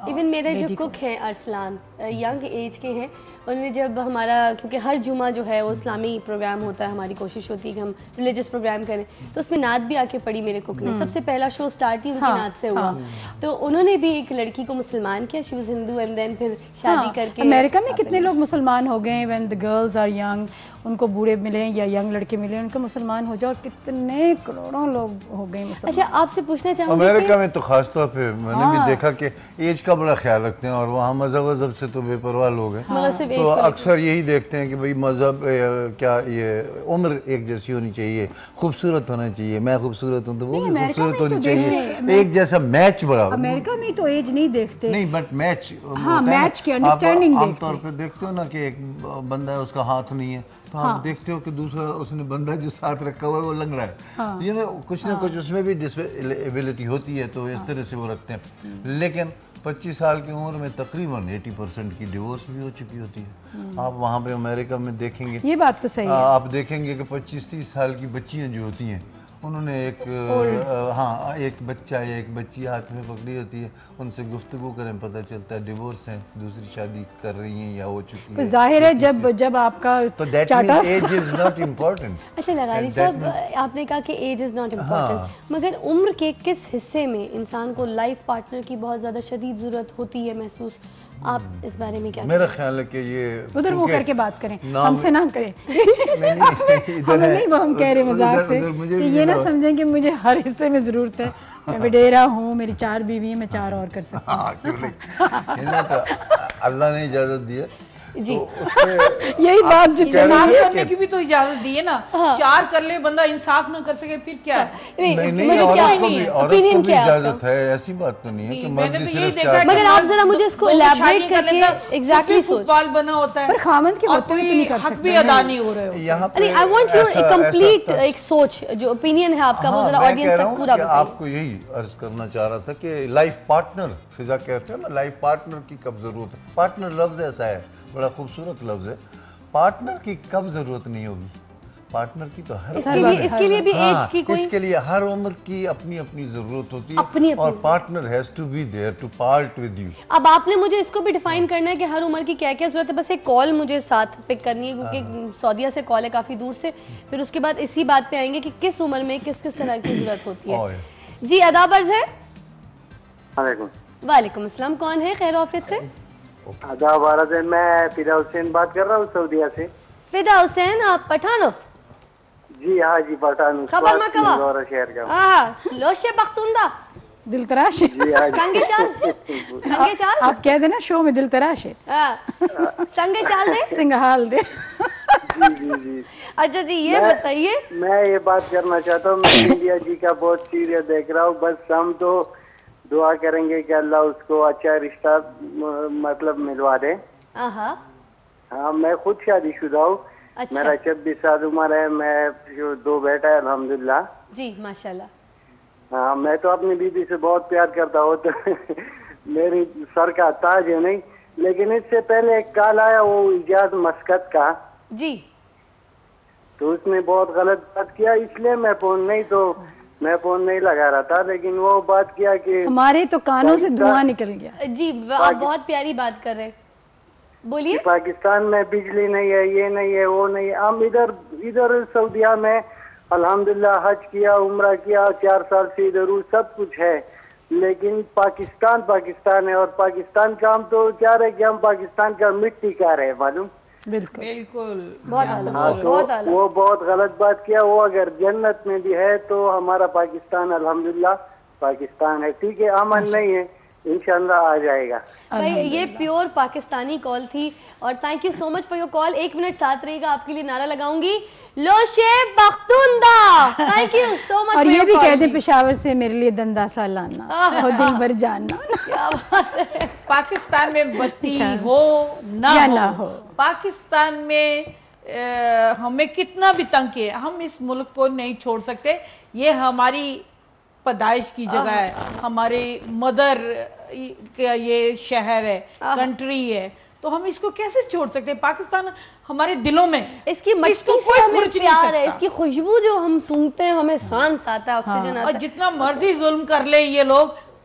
Even میرے جو kick ہیں ارسلان ینگ ایج کے ہیں, انہوں نے جب ہمارا, کیونکہ ہر جمعہ جو ہے وہ اسلامی پروگرام ہوتا ہے, ہماری کوشش ہوتی ہے کہ ہم ریلیجس پروگرام کریں, تو اس میں نعت بھی آ کے پڑھی میرے کک نے. سب سے پہلا شو سٹارٹ ہی ان کی نعت سے ہوا. تو انہوں نے بھی ایک لڑکی کو مسلمان کیا, she was Hindu, and then پھر شادی کر کے. امریکہ میں کتنے لوگ مسلمان ہو گئے, when the girls are young, ان کو بوڑھے ملیں یا ینگ لڑکے ملیں, ان کو مسلمان ہو جاؤ, اور کتنے کروڑوں لوگ ہو گئے مسلمان. اچھا آپ سے پوچھنا چاہوں گی, امریکہ میں تو خاص طور پہ میں نے بھی دیکھا کہ ایج کا بڑا خیال رکھتے ہیں, اور وہاں مذہب سے تو بے پرواہ لوگ ہیں. تو اکثر یہی دیکھتے ہیں کہ بھئی مذہب کیا, یہ عمر ایک جیسی ہونی چاہیے, خوبصورت ہونا چاہیے, میں خوبصورت ہوں تو وہ بھی خوبصورت ہونی چاہیے, ایک جیسا میچ بڑا. امریکہ میں تو ایج نہیں دیکھتے, نہیں بٹ میچ, میچ کی انڈرسٹینڈنگ عام طور پہ دیکھتے ہو نا کہ ایک بندہ ہے, اس کا ہاتھ نہیں ہے, تو آپ دیکھتے ہو کہ دوسرا اس نے بندہ جو ساتھ رکھا ہوا ہے وہ لنگڑا ہے. یہ کچھ نہ کچھ اس میں بھی ڈسیبلٹی ہوتی ہے, تو اس طرح سے وہ رکھتے ہیں. لیکن 25 سال کی عمر میں تقریباً 80% کی ڈیورس بھی ہو چکی ہوتی ہے. آپ وہاں پہ امریکہ میں دیکھیں گے, یہ بات تو صحیح ہے, آپ دیکھیں گے کہ 25-30 سال کی بچیاں جو ہوتی ہیں, انہوں نے ایک بچہ یا ایک بچی ہاتھ میں پکڑی ہوتی ہے, ان سے گفتگو کریں پتہ چلتا ہے ڈیورس ہیں, دوسری شادی کر رہی ہیں یا ہو چکی ہے. ظاہر ہے جب آپ کا تو that means age is not important. اچھا لغاری صاحب, آپ نے کہا کہ ایج از ناٹ امپورٹنٹ, مگر عمر کے کس حصے میں انسان کو لائف پارٹنر کی بہت زیادہ شدید ضرورت ہوتی ہے محسوس, آپ اس بارے میں کیا؟ میرا خیال ہے کہ یہ ادھر وہ کر کے بات کریں, ہم سے نہ کریں, ہمیں نہیں وہ ہم کہہ رہے مذاق سے, کہ یہ نہ سمجھیں کہ مجھے ہر حصے میں ضرورت ہے, میں وڈیرا ہوں, میری 4 بیوی ہیں, میں 4 اور کر سکتا ہوں. کیوں نہیں, اللہ نے اجازت دی ہے. جی یہی بات جو انصاف کرنے کی بھی تو اجازت دی ہے نا, 4 کر لے بندہ انصاف نہ کر سکے پھر کیا ہے؟ نہیں, عورت کو بھی اجازت ہے, ایسی بات تو نہیں ہے کہ مرد صرف 4. مگر آپ ذرا مجھے اس کو الیبریٹ کر کے ایگزیکٹلی سوچ. فٹ بال بنا ہوتا ہے پر خامد کے ہوتے ہوئے تو نہیں کر حق بھی ادا نہیں ہو رہے ہو. یہاں پہ آئی وانٹ یور کمپلیٹ ایک سوچ, جو اوپینین ہے آپ کا وہ ذرا آڈینس تک پورا بتائیے. آپ کو یہی عرض کرنا چاہ رہا تھا کہ لائف پارٹنر, فضا کہتے ہیں نا, لائف پارٹنر کی کب ضرورت ہے. پارٹنر لفظ ایسا ہے, بڑا خوبصورت لفظ ہے. پارٹنر کی کب ضرورت نہیں ہوگی, پارٹنر کی تو ہر اس کے لیے بھی ایج کی کوئی, اس کے لیے ہر عمر کی اپنی اپنی ضرورت ہوتی ہے, اور partner has to be there to part with you. اب آپ نے مجھے اس کو بھی ڈیفائن کرنا ہے کہ ہر عمر کی کیا کیا ضرورت ہے. بس ایک کال مجھے ساتھ پک کرنی ہے, کیونکہ سعودیہ سے کال ہے کافی دور سے, پھر اس کے بعد اسی بات پہ آئیں گے کہ کس عمر میں کس کس طرح کی ضرورت ہوتی ہے. جی آداب عرض ہے. وعلیکم السلام, کون ہے خیر آفس سے؟ آداب عرض ہے, میں فدا حسین بات کر رہا ہوں سعودیہ سے. فدا حسین, آپ پٹھان ہو؟ جی ہاں جی, پٹھان خبر میں کوا شہر کا. ہاں لوشے بختوندہ دل تراش ہے, سنگے چال, سنگے چال آپ کہہ دینا شو میں دل تراش ہے, سنگے چال دے, سنگھال دے. جی جی. اچھا جی یہ بتائیے, میں یہ بات کرنا چاہتا ہوں, میں انڈیا جی کا بہت سیریس دیکھ رہا ہوں, بس ہم تو دعا کریں گے کہ اللہ اس کو اچھا رشتہ مطلب ملوا دے. ہاں میں خود شادی شدہ ہوں, میرا 26 سال عمر ہے, میں 2 بیٹا ہے الحمدللہ. جی ماشاءاللہ. ہاں میں تو اپنی بیوی سے بہت پیار کرتا ہوں, تو میری سر کا تاج ہے نہیں. لیکن اس سے پہلے ایک کال آیا وہ ایجاز مسکت کا, جی تو اس نے بہت غلط بات کیا, اس لیے میں فون نہیں لگا رہا تھا. لیکن وہ بات کیا کہ ہمارے تو کانوں سے دھواں نکل گیا. جی آپ بہت پیاری بات کر رہے, بولیے. پاکستان میں بجلی نہیں ہے, یہ نہیں ہے, وہ نہیں ہے. ہم ادھر سعودیہ میں الحمدللہ حج کیا, عمرہ کیا, 4 سال سے ادھر ہوں, سب کچھ ہے. لیکن پاکستان ہے, اور پاکستان کا ہم تو چاہ رہے کہ ہم پاکستان کا مٹی کا رہے, معلوم. بالکل بہت اعلیٰ. وہ بہت غلط بات کیا. وہ اگر جنت میں بھی ہے تو ہمارا پاکستان الحمدللہ پاکستان ہے, ٹھیک ہے. امن نہیں ہے, انشاءاللہ آ جائے گا. بھائی یہ پیور پاکستانی کال تھی, اور thank you so much for your call. 1 minute ساتھ رہے گا, آپ کے لیے نعرہ لگاؤں گی, لوشے بختوندہ. تھینک یو سو مچ. اور یہ بھی کہہ دیں پشاور سے میرے لیے دندہ سا لانا, ہو دل بھر جاننا. کیا بات ہے. پاکستان میں بتی ہو نہ ہو, پاکستان میں ہمیں کتنا بھی تنگ کیے, ہم اس ملک کو نہیں چھوڑ سکتے. یہ ہماری پیدائش کی جگہ ہے, ہمارے مدر کا یہ شہر ہے, کنٹری ہے, تو ہم اس کو کیسے چھوڑ سکتے ہیں. پاکستان ہمارے دلوں میں, اس کی مٹی سے ہمیں پیار ہے, اس کی خوشبو جو ہم سونگتے ہیں ہمیں سانس آتا ہے, آکسیجن آتا ہے. اور جتنا مرضی ظلم کر لیں یہ لوگ,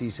30